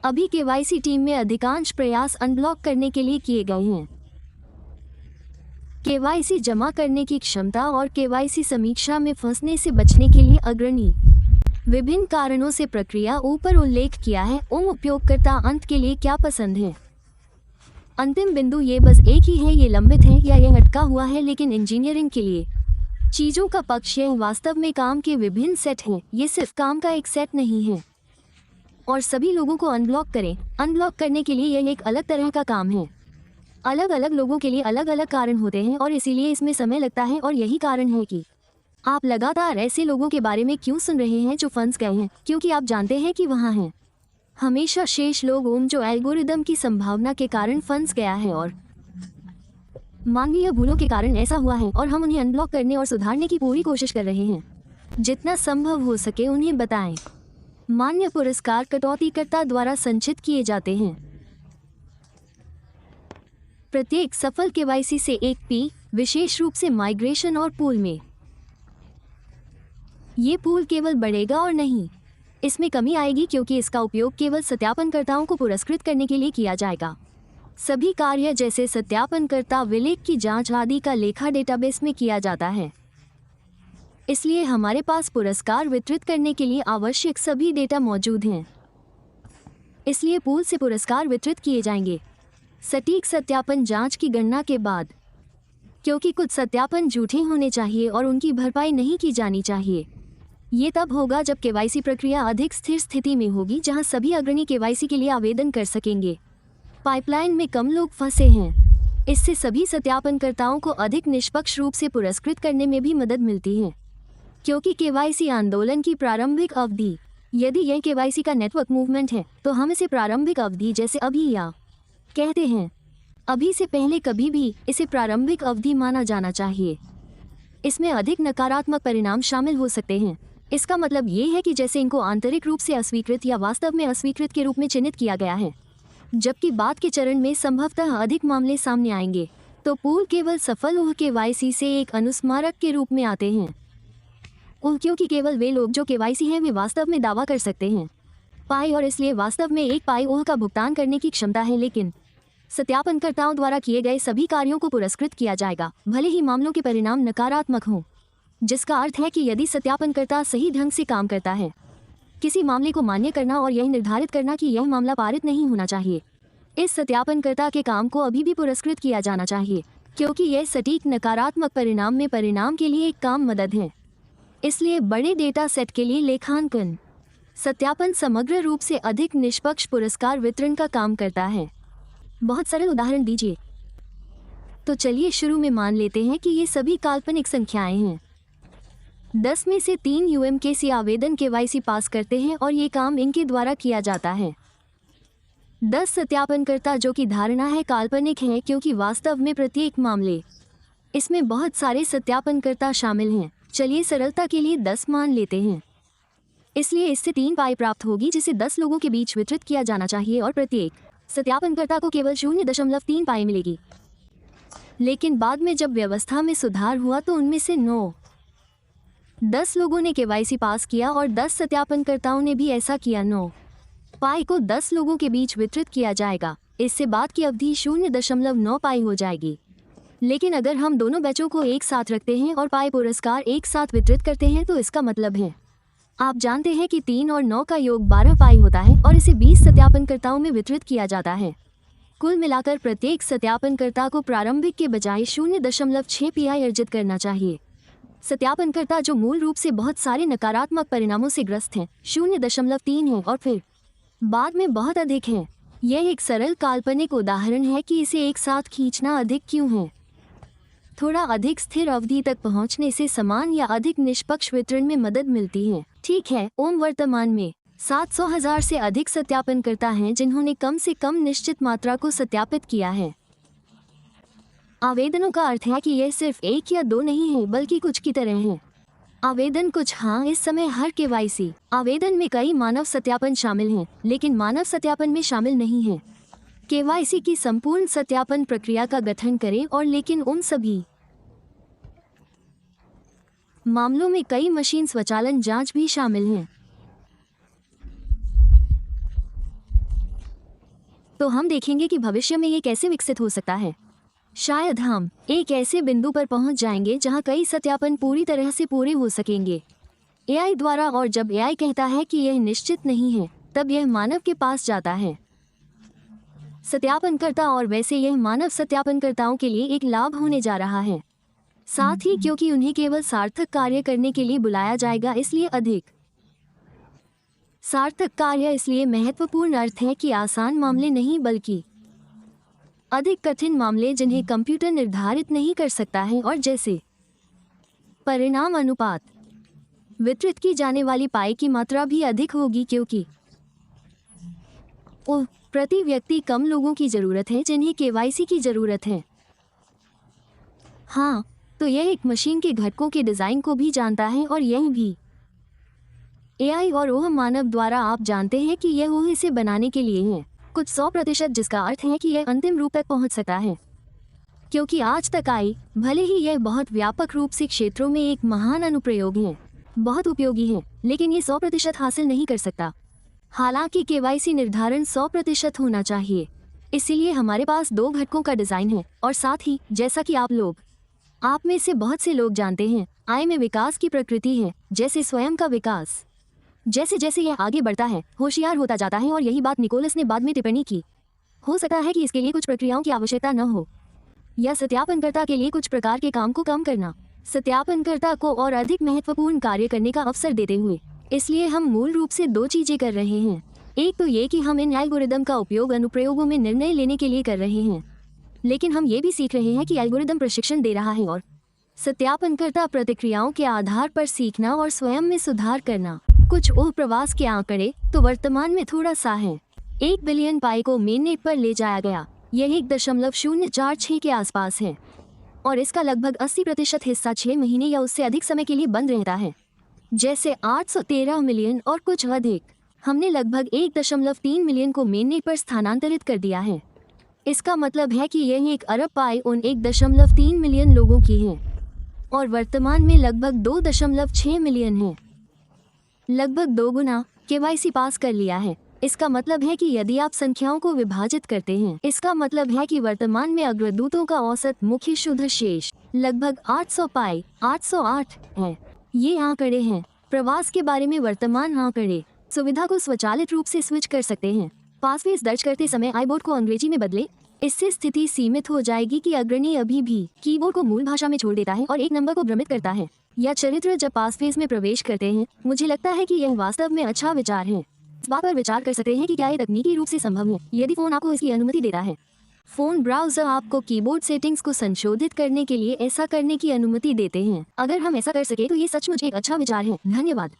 अभी KYC team में अधिकांश प्रयास अनब्लॉक करने के लिए किए गए हैं। केवाईसी जमा करने की क्षमता और केवाईसी समीक्षा में फंसने से बचने के लिए अग्रणी विभिन्न कारणों से प्रक्रिया ऊपर उल्लेख किया है। उपयोगकर्ता अंत के लिए क्या पसंद है। अंतिम बिंदु ये बस एक ही है, ये लंबित है या ये अटका हुआ है, लेकिन इंजीनियरिंग के लिए चीजों का पक्ष यह वास्तव में काम के विभिन्न सेट हैं। ये सिर्फ काम का एक सेट नहीं है और सभी लोगों को अनब्लॉक करें। अनब्लॉक करने के लिए यह एक अलग तरह का काम है। अलग अलग लोगों के लिए अलग अलग कारण होते हैं और इसीलिए इसमें समय लगता है और यही कारण है कि आप लगातार ऐसे लोगों के बारे में क्यों सुन रहे हैं जो फंस गए हैं, क्योंकि आप जानते हैं कि वहाँ हैं हमेशा शेष लोग जो एल्गोरिदम की संभावना के कारण फंस गया है और मानवीय भूलों के कारण ऐसा हुआ है और हम उन्हें अनब्लॉक करने और सुधारने की पूरी कोशिश कर रहे हैं। जितना संभव हो सके उन्हें बताएं। मान्य पुरस्कार कटौतीकर्ता द्वारा संचित किए जाते हैं। प्रत्येक सफल केवाईसी से एक पी, विशेष रूप से माइग्रेशन और पूल में। ये पूल केवल बढ़ेगा और नहीं, इसमें कमी आएगी क्योंकि इसका उपयोग केवल सत्यापनकर्ताओं को पुरस्कृत करने के लिए किया जाएगा। सभी कार्य जैसे सत्यापनकर्ता विलेख की जांच आदि का लेखा डेटाबेस में किया जाता है। इसलिए हमारे पास पुरस्कार वितरित करने के लिए आवश्यक सभी डेटा मौजूद हैं। इसलिए पूल से पुरस्कार वितरित किए जाएंगे सटीक सत्यापन जांच की गणना के बाद, क्योंकि कुछ सत्यापन झूठे होने चाहिए और उनकी भरपाई नहीं की जानी चाहिए। ये तब होगा जब केवाईसी प्रक्रिया अधिक स्थिर स्थिति में होगी, जहां सभी अग्रणी केवाईसी के लिए आवेदन कर सकेंगे। पाइपलाइन में कम लोग फंसे हैं। इससे सभी सत्यापनकर्ताओं को अधिक निष्पक्ष रूप से पुरस्कृत करने में भी मदद मिलती है, क्योंकि केवाईसी आंदोलन की प्रारंभिक अवधि, यदि यह केवाईसी का नेटवर्क मूवमेंट है तो हम इसे प्रारंभिक अवधि जैसे अभी या कहते हैं अभी से पहले कभी भी इसे प्रारंभिक अवधि माना जाना चाहिए। इसमें अधिक नकारात्मक परिणाम शामिल हो सकते हैं। इसका मतलब ये है कि जैसे इनको आंतरिक रूप से अस्वीकृत या वास्तव में अस्वीकृत के रूप में चिन्हित किया गया है, जबकि बाद के चरण में संभवतः अधिक मामले सामने आएंगे। तो पूल केवल सफल केवाईसी से एक अनुस्मारक के रूप में आते हैं, क्योंकि केवल वे लोग जो केवाईसी हैं वे वास्तव में दावा कर सकते हैं पाई, और इसलिए वास्तव में एक पाई का भुगतान करने की क्षमता है। लेकिन सत्यापनकर्ताओं द्वारा किए गए सभी कार्यों को पुरस्कृत किया जाएगा, भले ही मामलों के परिणाम नकारात्मक हों, जिसका अर्थ है कि यदि सत्यापनकर्ता सही ढंग से काम करता है, किसी मामले को मान्य करना और यह निर्धारित करना कि यह मामला पारित नहीं होना चाहिए, इस सत्यापनकर्ता के काम को अभी भी पुरस्कृत किया जाना चाहिए, क्योंकि यह सटीक नकारात्मक परिणाम में परिणाम के लिए एक काम मदद है। इसलिए बड़े डेटा सेट के लिए लेखांकन सत्यापन समग्र रूप से अधिक निष्पक्ष पुरस्कार वितरण का काम करता है। बहुत सरल उदाहरण दीजिए। तो चलिए शुरू में मान लेते हैं कि ये सभी काल्पनिक संख्याएं हैं। 10 में से 3 यूएमकेसी आवेदन केवाईसी पास करते हैं और ये काम इनके द्वारा किया जाता है। 10 सत्यापनकर्ता, जो कि धारणा है, काल्पनिक हैं क्योंकि वास्तव में प्रत्येक मामले इसमें बहुत सारे सत्यापनकर्ता शामिल हैं। चलिए सरलता के लिए 10 मान लेते हैं। इसलिए इससे 3 पाई प्राप्त होगी जिसे 10 लोगों के बीच वितरित किया जाना चाहिए और प्रत्येक सत्यापनकर्ता को केवल 0.3 पाई मिलेगी। लेकिन बाद में जब व्यवस्था में सुधार हुआ तो उनमें से 10 लोगों ने केवाईसी पास किया और 10 सत्यापनकर्ताओं ने भी ऐसा किया। 9 पाई को 10 लोगों के बीच वितरित किया जाएगा। इससे बाद की अवधि 0.9 पाई हो जाएगी। लेकिन अगर हम दोनों बैचों को एक साथ रखते हैं और पाई पुरस्कार एक साथ वितरित करते हैं तो इसका मतलब है, आप जानते हैं कि 3 और 9 का योग 12 पाई होता है और इसे 20 सत्यापनकर्ताओं में वितरित किया जाता है। कुल मिलाकर प्रत्येक सत्यापनकर्ता को प्रारंभिक के बजाय 0.6 पीआई अर्जित करना चाहिए। सत्यापनकर्ता जो मूल रूप से बहुत सारे नकारात्मक परिणामों से ग्रस्त हैं, 0.3 है और फिर बाद में बहुत अधिक है। यह एक सरल काल्पनिक उदाहरण है कि इसे एक साथ खींचना अधिक क्यों है। थोड़ा अधिक स्थिर अवधि तक पहुंचने से समान या अधिक निष्पक्ष वितरण में मदद मिलती है। ठीक है, वर्तमान में 700,000 से अधिक सत्यापनकर्ता हैं जिन्होंने कम से कम निश्चित मात्रा को सत्यापित किया है। आवेदनों का अर्थ है कि यह सिर्फ 1 या 2 नहीं है, बल्कि कुछ की तरह है। आवेदन कुछ। हाँ, इस समय हर केवाईसी आवेदन में कई मानव सत्यापन शामिल हैं, लेकिन मानव सत्यापन में शामिल नहीं है। केवाईसी की संपूर्ण सत्यापन प्रक्रिया का गठन करें और लेकिन उन सभी मामलों में कई मशीन स्वचालन जांच भी शामिल हैं। तो हम देखेंगे कि भविष्य में ये कैसे विकसित हो सकता है। शायद हम एक ऐसे बिंदु पर पहुंच जाएंगे जहां कई सत्यापन पूरी तरह से पूरे हो सकेंगे एआई द्वारा, और जब एआई कहता है कि यह निश्चित नहीं है, तब यह मानव के पास जाता है सत्यापनकर्ता, और वैसे यह मानव सत्यापनकर्ताओं के लिए एक लाभ होने जा रहा है, साथ ही क्योंकि उन्हें केवल सार्थक कार्य करने के लिए बुलाया जाएगा, इसलिए अधिक सार्थक कार्य इसलिए महत्वपूर्ण अर्थ है कि आसान मामले नहीं बल्कि अधिक कठिन मामले जिन्हें कंप्यूटर निर्धारित नहीं कर सकता है, और जैसे परिणाम अनुपात वितरित की जाने वाली पाई की मात्रा भी अधिक होगी क्योंकि प्रति व्यक्ति कम लोगों की ज़रूरत है जिन्हें केवाईसी की ज़रूरत है। हाँ, तो यह एक मशीन के घटकों के डिज़ाइन को भी जानता है, और यह भी एआई और ओह मानव द्वारा आप जानते हैं कि यह ओह इसे बनाने के लिए है कुछ 100%, जिसका अर्थ है कि यह अंतिम रूप तक पहुंच सकता है, क्योंकि आज तक आई भले ही यह बहुत व्यापक रूप से क्षेत्रों में एक महान अनुप्रयोग है, बहुत उपयोगी है, लेकिन ये 100% हासिल नहीं कर सकता। हालांकि केवाईसी निर्धारण 100% होना चाहिए, इसीलिए हमारे पास 2 घटकों का डिज़ाइन है, और साथ ही जैसा कि आप में से बहुत से लोग जानते हैं, आई में विकास की प्रकृति है, जैसे स्वयं का विकास। जैसे जैसे यह आगे बढ़ता है, होशियार होता जाता है, और यही बात निकोलस ने बाद में टिप्पणी की। हो सकता है कि इसके लिए कुछ प्रक्रियाओं की आवश्यकता न हो, या सत्यापनकर्ता के लिए कुछ प्रकार के काम को कम करना सत्यापनकर्ता को और अधिक महत्वपूर्ण कार्य करने का अवसर देते हुए। इसलिए हम मूल रूप से 2 चीजें कर रहे हैं। एक तो ये कि हम इन एल्गोरिदम का उपयोग अनुप्रयोगों में निर्णय लेने के लिए कर रहे हैं, लेकिन हम ये भी सीख रहे हैं कि एल्गोरिदम प्रशिक्षण दे रहा है और सत्यापनकर्ता प्रतिक्रियाओं के आधार पर सीखना और स्वयं में सुधार करना। कुछ प्रवास के आंकड़े तो वर्तमान में थोड़ा सा है। 1 बिलियन पाई को मेननेट पर ले जाया गया, यह 1.046 के आसपास है, और इसका लगभग 80% हिस्सा 6 महीने या उससे अधिक समय के लिए बंद रहता है, जैसे 813 मिलियन और कुछ अधिक। हमने लगभग 1.3 मिलियन को मेननेट पर स्थानांतरित कर दिया है। इसका मतलब है कि यह 1 अरब पाई उन 1.3 मिलियन लोगों की है, और वर्तमान में लगभग 2.6 मिलियन है, लगभग 2 गुना केवाईसी पास कर लिया है। इसका मतलब है कि यदि आप संख्याओं को विभाजित करते हैं, इसका मतलब है कि वर्तमान में अग्रदूतों का औसत मुख्य शुद्ध शेष लगभग 800 पाई 808 है। ये आंकड़े हैं प्रवास के बारे में वर्तमान आंकड़े। सुविधा को स्वचालित रूप से स्विच कर सकते हैं। पासवर्ड दर्ज करते समय आईबोर्ड को अंग्रेजी में बदले। इससे स्थिति सीमित हो जाएगी कि अग्रणी अभी भी कीबोर्ड को मूल भाषा में छोड़ देता है और एक नंबर को भ्रमित करता है, या चरित्र जब पासवर्ड में प्रवेश करते हैं। मुझे लगता है कि यह वास्तव में अच्छा विचार है। इस बात पर विचार कर सकते हैं कि क्या ये तकनीकी रूप से संभव है, यदि फोन आपको इसकी अनुमति देता है। फोन ब्राउजर आपको कीबोर्ड सेटिंग्स को संशोधित करने के लिए ऐसा करने की अनुमति देते हैं। अगर हम ऐसा कर सके तो ये सचमुच एक अच्छा विचार है। धन्यवाद।